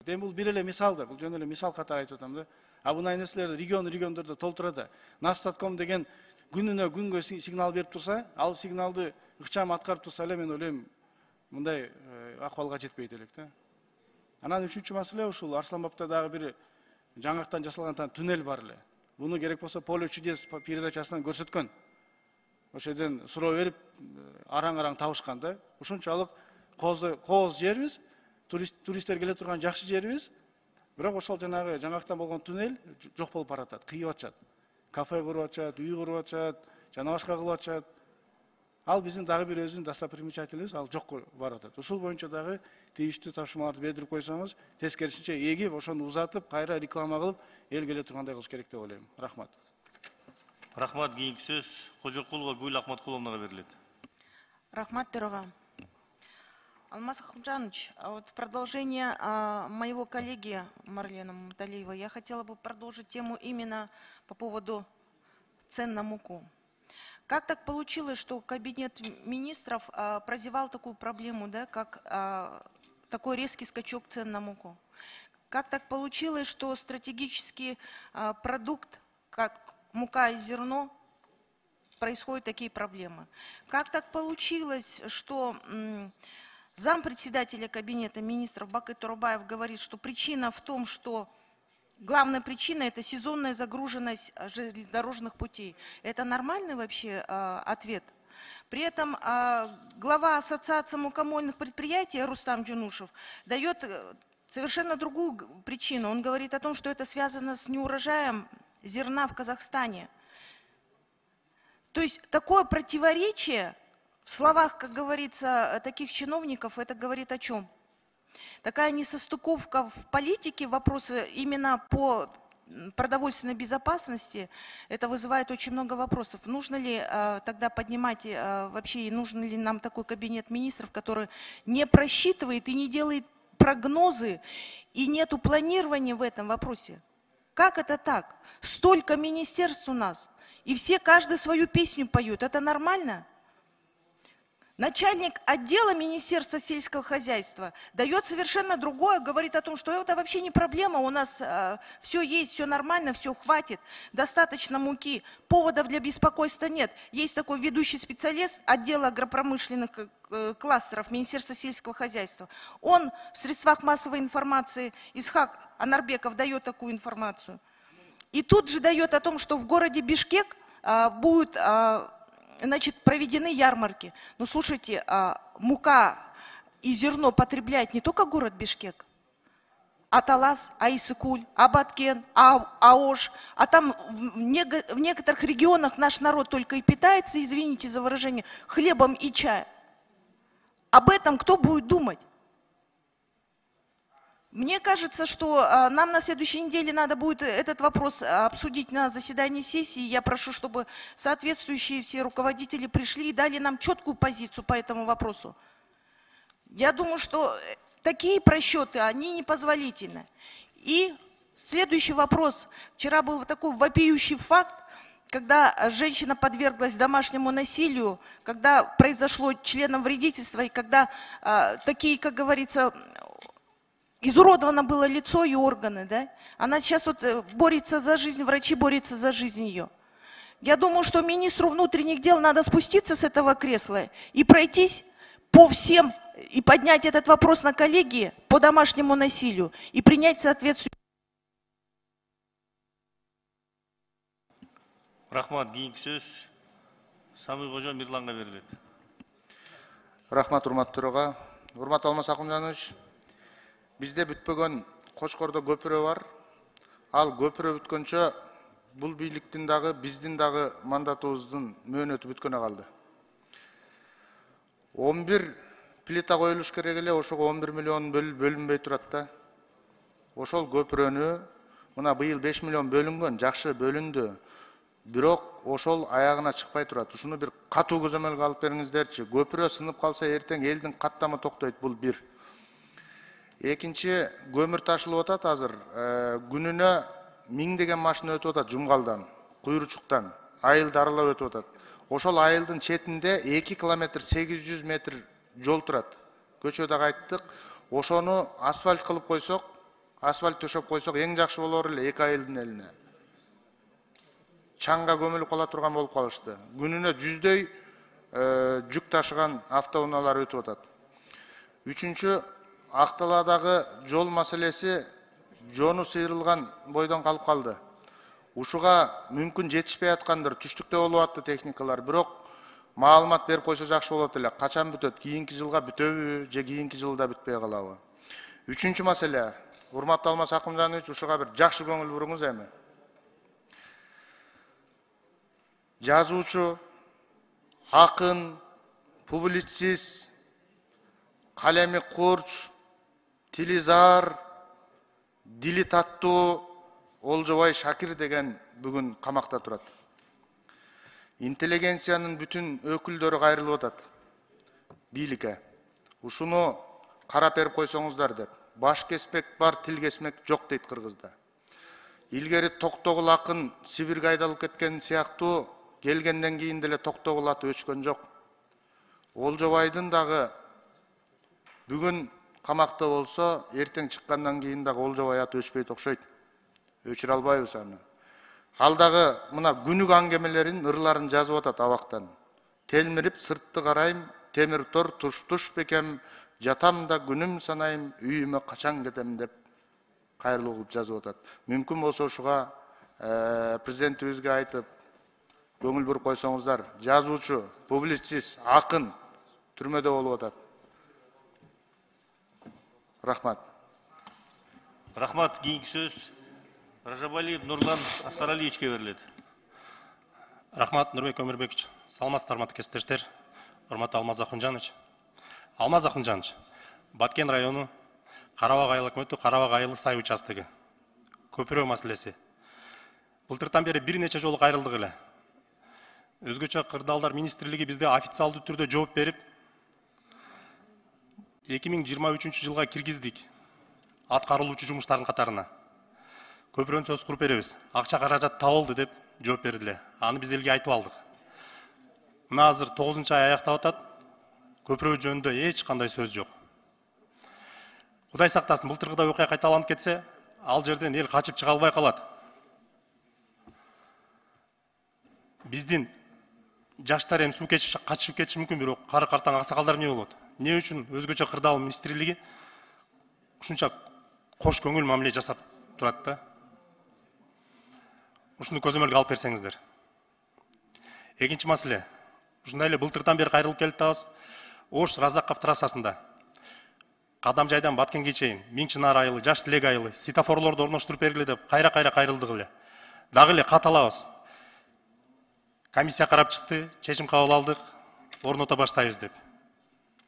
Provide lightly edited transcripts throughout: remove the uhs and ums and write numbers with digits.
Эми бул бир эле мисал да, бул жөн эле мисал катары айтып атам да. А мындай нерселерди региондордо толтурат. Настатком деген күнгө сигнал берип турса, ал сигналды ыкчам аткарып турса эле мен ойлойм мындай акыбалга жетпейт элек да. Анан үчүнчү маселе ушул Арслан Бабта дагы бир жаңактан жасалган туннель бар эле. Буну керек болсо Поле чудес передачасынан көрсөткөн. Ошол жерден суроо берип араң табышкан да. Ушунчалык кооз жерибиз, туристтер келе турган жакшы жерибиз. Бирок ошол жанагы жаңактан болгон туннель жок болуп баратат, кыйып атышат. Кафе куруп атышат, үй куруп атышат, жана башка кылып атышат. Ал биздин дагы бир өзүнүн достопримечательностьбиз, ал жокко барып атат. Ушул боюнча дагы тийиштүү тапшырмаларды бердирип койсоңуз, тескерисинче эгип, ошону узатып, кайра реклама кылып, эл келе тургандай кылыш керек деп ойлойм. Рахмат. Рахмат. Кийинки сөз Кожокулова Гүл Ахматкуловнага берилет. Рахмат, дорога. Алмаз Ахмаджанович, вот в продолжение моего коллеги Марлена Маматалиева, я хотела бы продолжить тему именно по поводу цен на муку. Как так получилось, что кабинет министров прозевал такую проблему, да, как такой резкий скачок цен на муку? Как так получилось, что стратегический продукт, как мука и зерно, происходят такие проблемы? Как так получилось, что зампредседателя кабинета министров Бакыт Турабаев говорит, что причина в том, что главная причина – это сезонная загруженность железнодорожных путей? Это нормальный вообще ответ? При этом глава Ассоциации мукомольных предприятий Рустам Джунушев дает совершенно другую причину. Он говорит о том, что это связано с неурожаем зерна в Казахстане. То есть такое противоречие в словах, как говорится, таких чиновников, это говорит о чем? Такая несостыковка в политике, вопросы именно по продовольственной безопасности, это вызывает очень много вопросов. Нужно ли тогда поднимать вообще, и нужен ли нам такой кабинет министров, который не просчитывает и не делает прогнозы, и нету планирования в этом вопросе? Как это так? Столько министерств у нас, и все, каждый свою песню поют. Это нормально? Начальник отдела Министерства сельского хозяйства дает совершенно другое, говорит о том, что это вообще не проблема, у нас все есть, все нормально, все хватит, достаточно муки, поводов для беспокойства нет. Есть такой ведущий специалист отдела агропромышленных кластеров Министерства сельского хозяйства. Он в средствах массовой информации, Исхак Анарбеков, дает такую информацию. И тут же дает о том, что в городе Бишкек будут проведены ярмарки. Но слушайте, мука и зерно потребляет не только город Бишкек, а Талас, а Исыкуль, а Баткен, а Ош. А там в некоторых регионах наш народ только и питается, извините за выражение, хлебом и чаем. Об этом кто будет думать? Мне кажется, что нам на следующей неделе надо будет этот вопрос обсудить на заседании сессии. Я прошу, чтобы соответствующие все руководители пришли и дали нам четкую позицию по этому вопросу. Я думаю, что такие просчеты, они непозволительны. И следующий вопрос. Вчера был такой вопиющий факт, когда женщина подверглась домашнему насилию, когда произошло членовредительство, и когда такие, как говорится, изуродовано было лицо и органы, да? Она сейчас вот борется за жизнь, врачи борются за жизнь ее. Я думаю, что министру внутренних дел надо спуститься с этого кресла и пройтись по всем, и поднять этот вопрос на коллегии по домашнему насилию, и принять соответствующее. Рахмат. Кийинки сөз Самый-Кожо Мирланга берилет. Рахмат, урматтуу төрага. Урматтуу Алмаз Ахмаджанович, бизде бүтпөгөн Кошкордо көпүрө бар. Ал көпүрө бүткөнчө бул бийликтин дагы, биздин дагы мандатыбыздын мөөнөтү бүткөнө калды. 11 плита коюлуш керек эле, ошого 11 миллион бөлүнбөй турат да. Ошол көпүрөнү мына быйыл 5 миллион бөлүнгөн, жакшы бөлүндү. Бирок ошол аягына чыкпай турат. Ушуну бир катуу көзөмөлгө алып бериңиздерчи. Көпүрө сынып калса эртең элдин каттамы токтойт, бул бир. Экинчи, көмүр ташылып атат азыр. Күнүнө 1000 деген машина өтүп атат Жумгалдан, Куйручуктан, айылды аралап өтүп атат. Ошол айылдын четинде 2 километр 800 метр жол турат. Көчөдө айттык, ошону асфальт кылып койсок, асфальт төшөп койсок эң жакшы болор эле 2 айылдын элине. Чаңга көмүлүп кала турган болуп калышты. Күнүнө жүздөй жүк ташыган автоунаалар өтүп атат. Үчүнчү, Акталаадагы жол маселеси жону сыйрылган бойдон калып калды. Ушуга мүмкүн жетишпей аткандыр, түштүктө болуп атты техникалар, бирок маалымат берип койсо жакшы болот эле. Качан бүтөт? Кийинки жылга бүтөбү же кийинки жылда бүтпөй калабы? Үчүнчү маселе, урматтуу Алмаз Акымжанович, ушуга бир жакшы көңүл буруңуз эми. Жазуучу, акын, публицист, калеми курч, тилизар, дили таттуу Олжобай Шакир деген бүгүн камакта турат. Интеллигенциянын бүтүн өкүлдөрү кайрылып атат бийликке. Ушуну карап берип койсоңуздар деп. Баш кеспек бар, тил кесмек жок дейт кыргызда. Илгери Токтогул акын Сибирге айдалып кеткен сыяктуу келгенден кийин деле Токтогул аты өчкөн жок. Олжобайдын дагы бүгүн камакта болсо, эртең чыккандан кийин дагы Олжобай аты өчпөйт окшойт. Өчүрө албайбыз аны. Ал дагы мына күнүк аңгемелерин, ырларын жазып атат абактан. Телмирип сыртты карайм, темир тор туш-туш бекем, жатам да күнүм санайм, үйүмө качан кетем деп кайрылуу кылып жазып атат. Мүмкүн болсо ушуга президентибизге айтып, көңүл буруп койсоңуздар, жазуучу, публицист, акын түрмөдө болуп атат. Рахмат. Рахмат. Кийинки сөз Ражабалиев Нурлан Аскаралиевичке берилет. Рахмат, Нурбек Өмүрбекович. Саламатсыздар, урматтуу кесиптештер. Урматтуу Алмаз Акынжанович. Алмаз Акынжанович, Баткен району Карабак айыл өкмөтү Карабак айылы сай участогу. Көпүрө маселеси. Былтыртан бери бир нече жолу кайрылдык эле. Өзгөчө кырдаалдар министрлиги бизде официалдуу түрдө жооп берип, 2023 жылга киргиздик аткарылуучу жумуштардын катарына. Көпүрөнү сөз куруп беребиз. Акча каражат табылды деп жооп бердиле. Аны биз элге айтып алдык. Мына азыр 9-ай аяктап атат. Көпүрө жөнүндө эч кандай сөз жок. Кудай сактасын, былтыркыдай окуя кайталанып кетсе, ал жерден эл качып чыга албай калат. Биздин жаштар эми суу кечип качып кетиши мүмкүн, бирок кары картаң аксакалдар эмне болот? Эмне үчүн өзгөчө кырдаал министрлиги ушунча кош көңүл мамиле жасап турат да? Ушуну көзөмөлгө алып берсеңиздер. Экинчи маселе. Ушундай эле былтырдан бери кайрылып келип атабыз. Ош Разаков трассасында Кадам жайдан Баткенге чейин Миң Чынар айылы, Жаш Тилек айылы светофорлорду орноштуруп бергиле деп кайра-кайра кайрылдык эле. Дагы эле каталабыз. Комиссия карап чыкты, чечим кабыл алдык, орното баштайбыз деп.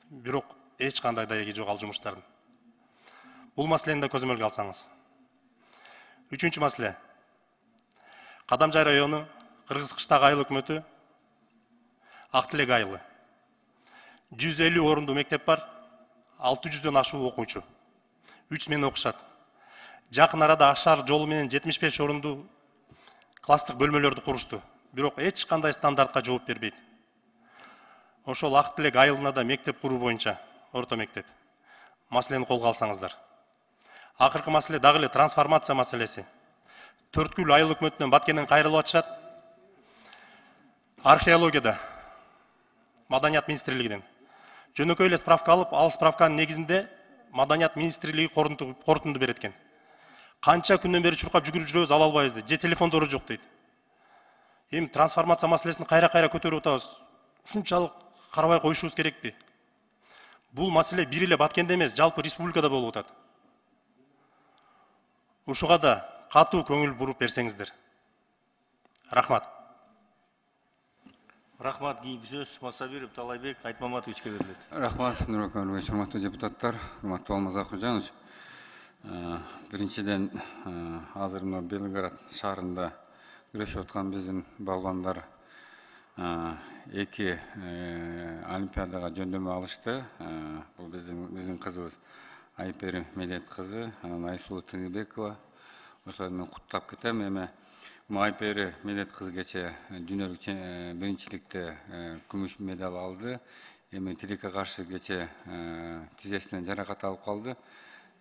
Бирок эч кандай даеги жок ал жумуштардын. Бул маселени да көзөмөлгө алсаңыз. Үчүнчү маселе. Кадамжай району Кыргыз кыштагы айыл өкмөтү Ак Тилек айылы. 150 орундуу мектеп бар, 600дөн ашуу окуучу. 3 смена окушат. Жакын арада Ашар жолу менен 75 орундуу класстык бөлмөлөрдү курушту. Бирок эч кандай стандартка жооп бербейт. Ошол Ак Тилек айылына да мектеп куруу боюнча, орто мектеп. Маселени колго алсаңыздар. Акыркы маселе дагы эле трансформация маселеси. Төрткүл айыл өкмөтүнөн Баткенден кайрылып атышат. Археологияда Маданият министрлигинен жөнөкөй эле справка алып, ал справканын негизинде Маданият министрлиги корутунду берет экен. Канча күндөн бери чуркап жүгүрүп жүрөбүз, ала албайбыз дейт. Же телефондору жок дейт. Эми трансформация маселесин кайра-кайра көтөрүп атабыз. Ушунчалык карабай коюшубуз керекпи? Бул маселе бир эле Баткенде эмес, жалпы республикада болуп атат. Ушуга да катуу көңүл буруп берсеңиздер. Рахмат. Рахмат. Кийинки сөз Масабиров Талайбек Айтмаматовичке берилет. Рахмат, Нурбек Өмүрбекович, урматтуу депутаттар, урматтуу Алмаз Акынжанович. Биринчиден, азыр мына Белград шаарында күрөшүп аткан биздин балбандар 2 олимпиадага жөндөмө алышты. Бул биздин кызыбыз Айпери Медет кызы, анан Айсулу Тыгыбекова. Ошолорду мен куттап кетем. Эми Айпери Медет кызы кече дүйнөлүк биринчиликте күмүш медаль алды. Эми тилекке каршы кече тизесинен жаракат алып калды.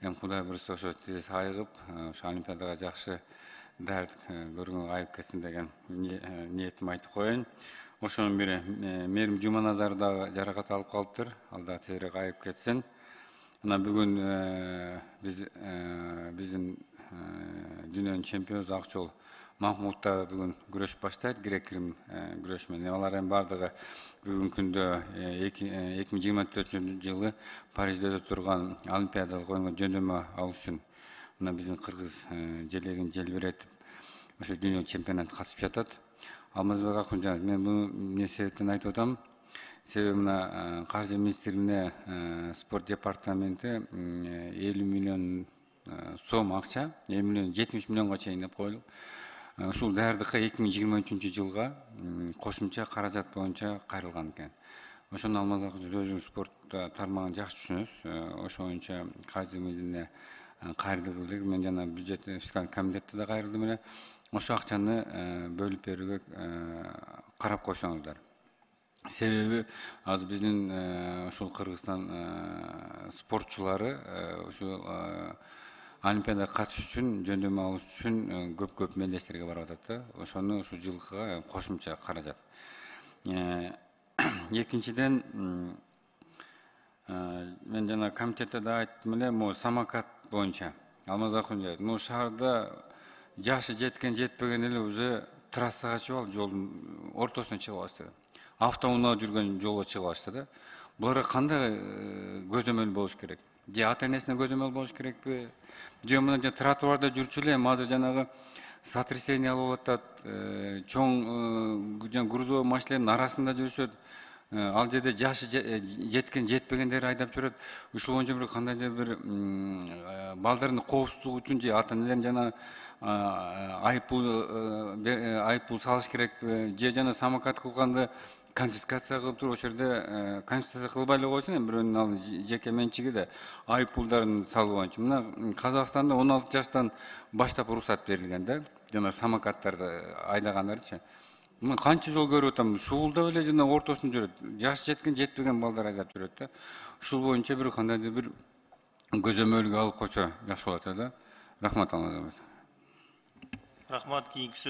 эми Кудай буюрса ошо тез айыгып, ошо Олимпиадага жакшы дәрт көргөнгө айып кетсин деген ниетимди айтып коеюн. Ошонун бири Мээрим Жуманазар дагы жаракат алып калыптыр. Ал да тезирээк айып кетсин. Мына бүгүн биздин дүйнөнүн чемпиону Акчол Махмуд да бүгүн күрөш баштайт, грек-рим күрөш менен. Алардын бардыгы бүгүнкү күндө 2024-жылы Парижде өтө турган Олимпиадалык оюнга жөндөмө алуу үчүн мына биздин кыргыз желегин желбиретип ошо дүйнө чемпионатына катышып жатат. Алмазбек Акунжанов, мен буну эмне себептен айтып атам? Себеби мына каржы министрлигине спорт департаменти 50 миллион сом акча, 50 миллион 70 миллионго чейин деп коюлуп. Ушул даярдыкка 2023-жылга кошумча каражат боюнча кайрылган экен. Ошону Алмаз Акунжанов өзүңүз спорт тармагын жакшы түшүнөсүз. Ошо боюнча каржы министрлигине кайрылды элек. Мен жана бюджет фискалдык комитетте да кайрылдым эле. Ошо акчаны бөлүп берүүгө карап койсоңуздар. Себеби азыр биздин ушул Кыргызстан спортчулары ушул Олимпиадага катышуу үчүн, жөндөмө алуу үчүн көп мелдештерге барып атат да. Ошону ушул жылкыга кошумча каражат. Экинчиден, мен жана комитетте да айттым эле, могу самокат боюнча. Алмаз Акунжанов, могу шаарда жашы жеткен жетпеген эле уже трассага чыгып алып, жолдун ортосуна чыгып алышты. Автоунаа жүргөн жолго чыгып алышты да. Буларга кандай көзөмөл болуш керек? Же ата энесине көзөмөл болуш керекпи? Же мына тротуарда жүрчү эле, азыр жанагы сотрясение алып атат, чоң грузовой машиналардын арасында жүрүшөт. Ал жерде жашы жеткен жетпегендер айдап жүрөт. Ушул боюнча бир кандайдыр бир балдардын коопсуздугу үчүн же ата энелердин жана айыппул салыш керек, же жана самокат кылганда конфискация кылып туруп, ошол жерде конфискация кылбай эле койсун, эми бирөөнүн ал жеке менчиги да айыппулдарын салуу боюнча. Мына Казакстанда 16 жаштан баштап уруксат берилген да, жана самокаттарды айдагандарчы. Мына канча жол көрүп атам, суулдап эле жана ортосунда жүрөт. Жашы жеткен жетпеген балдар айдап жүрөт да. Ушул боюнча бир кандайдыр бир көзөмөлгө алып койсо жакшы болот да. Рахмат. Рахмат. Кийинки